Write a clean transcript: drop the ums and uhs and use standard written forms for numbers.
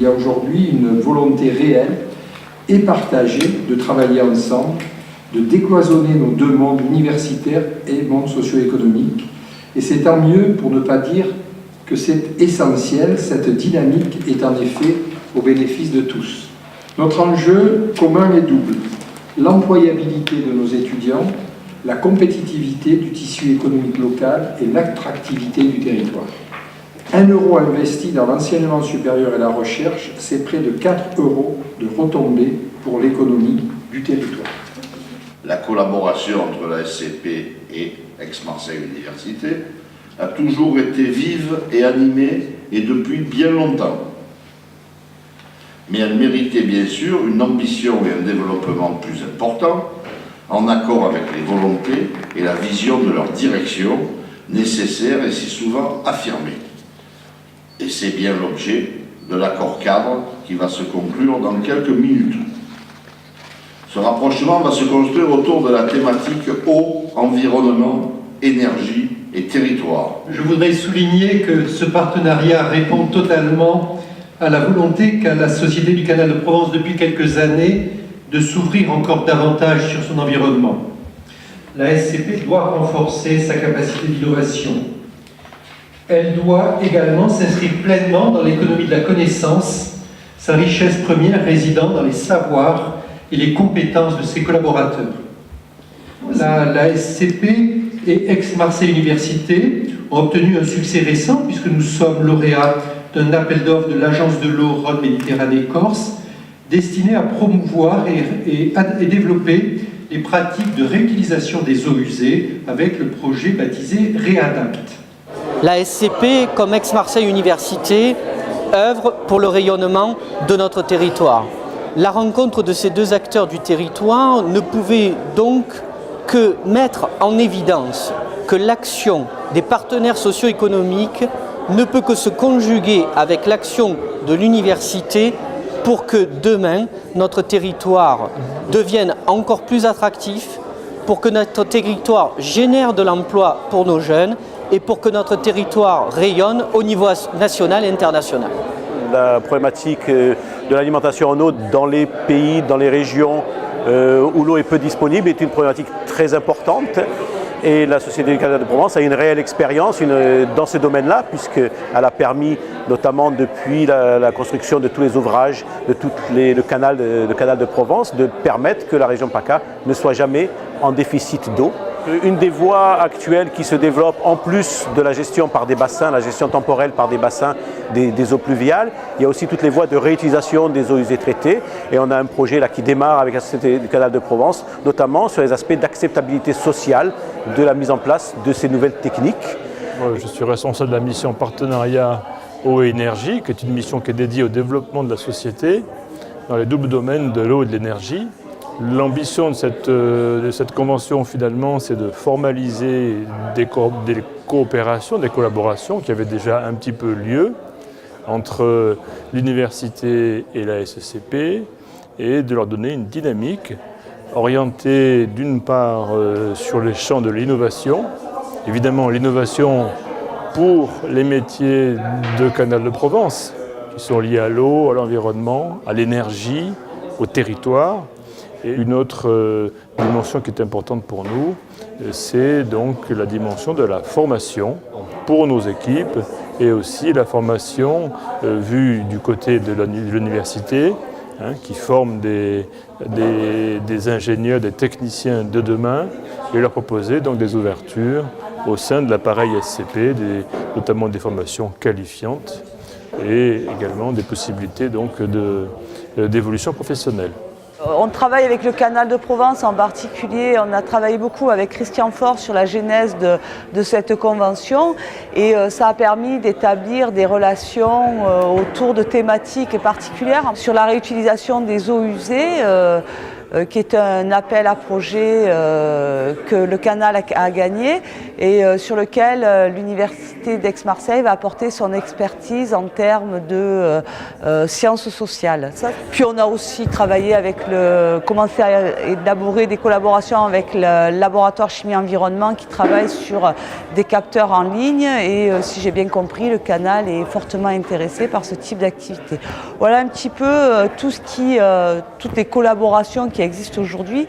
y a aujourd'hui une volonté réelle et partagée de travailler ensemble, de décloisonner nos deux mondes universitaires et monde socio-économique. Et c'est tant mieux, pour ne pas dire que c'est essentiel. Cette dynamique est en effet au bénéfice de tous. Notre enjeu commun est double: l'employabilité de nos étudiants, la compétitivité du tissu économique local et l'attractivité du territoire. 1 euro investi dans l'enseignement supérieur et la recherche, c'est près de 4 euros de retombées pour l'économie du territoire. La collaboration entre la SCP et Aix-Marseille Université a toujours été vive et animée, et depuis bien longtemps. Mais elle méritait bien sûr une ambition et un développement plus importants, en accord avec les volontés et la vision de leur direction, nécessaire et si souvent affirmée. Et c'est bien l'objet de l'accord cadre qui va se conclure dans quelques minutes. Ce rapprochement va se construire autour de la thématique eau, environnement, énergie et territoire. Je voudrais souligner que ce partenariat répond totalement à la volonté qu'a la Société du Canal de Provence depuis quelques années de s'ouvrir encore davantage sur son environnement. La SCP doit renforcer sa capacité d'innovation. Elle doit également s'inscrire pleinement dans l'économie de la connaissance, sa richesse première résidant dans les savoirs et les compétences de ses collaborateurs. La SCP et Aix-Marseille Université ont obtenu un succès récent puisque nous sommes lauréats d'un appel d'offres de l'Agence de l'eau Rhône-Méditerranée-Corse destiné à promouvoir et développer les pratiques de réutilisation des eaux usées avec le projet baptisé Réadapt. La SCP, comme Aix-Marseille Université, œuvre pour le rayonnement de notre territoire. La rencontre de ces deux acteurs du territoire ne pouvait donc que mettre en évidence que l'action des partenaires socio-économiques ne peut que se conjuguer avec l'action de l'université pour que demain, notre territoire devienne encore plus attractif, pour que notre territoire génère de l'emploi pour nos jeunes et pour que notre territoire rayonne au niveau national et international. La problématique de l'alimentation en eau dans les pays, dans les régions où l'eau est peu disponible est une problématique très importante. Et la Société du Canal de Provence a une réelle expérience dans ce domaine-là, puisqu'elle a permis, notamment depuis la construction de tous les ouvrages, de tout le canal de Provence, de permettre que la région PACA ne soit jamais en déficit d'eau. Une des voies actuelles qui se développe, en plus de la gestion par des bassins, la gestion temporelle par des bassins des eaux pluviales, il y a aussi toutes les voies de réutilisation des eaux usées traitées. Et on a un projet là qui démarre avec la Société du Canal de Provence, notamment sur les aspects d'acceptabilité sociale de la mise en place de ces nouvelles techniques. Je suis responsable de la mission partenariat eau et énergie, qui est une mission qui est dédiée au développement de la société dans les doubles domaines de l'eau et de l'énergie. L'ambition de cette convention, finalement, c'est de formaliser des coopérations, des collaborations qui avaient déjà un petit peu lieu entre l'université et la SCP et de leur donner une dynamique orientée d'une part sur les champs de l'innovation, évidemment l'innovation pour les métiers de Canal de Provence qui sont liés à l'eau, à l'environnement, à l'énergie, au territoire. Et une autre dimension qui est importante pour nous, c'est donc la dimension de la formation pour nos équipes et aussi la formation vue du côté de l'université, qui forme des ingénieurs, des techniciens de demain et leur proposer donc des ouvertures au sein de l'appareil SCP, notamment des formations qualifiantes et également des possibilités donc d'évolution professionnelle. On travaille avec le Canal de Provence en particulier, on a travaillé beaucoup avec Christian Faure sur la genèse de cette convention et ça a permis d'établir des relations autour de thématiques particulières. Sur la réutilisation des eaux usées, qui est un appel à projet que le canal a gagné et sur lequel l'Université d'Aix-Marseille va apporter son expertise en termes de sciences sociales. Puis on a aussi travaillé commencé à élaborer des collaborations avec le laboratoire chimie-environnement qui travaille sur des capteurs en ligne et si j'ai bien compris, le canal est fortement intéressé par ce type d'activité. Voilà un petit peu toutes les collaborations qui existent aujourd'hui.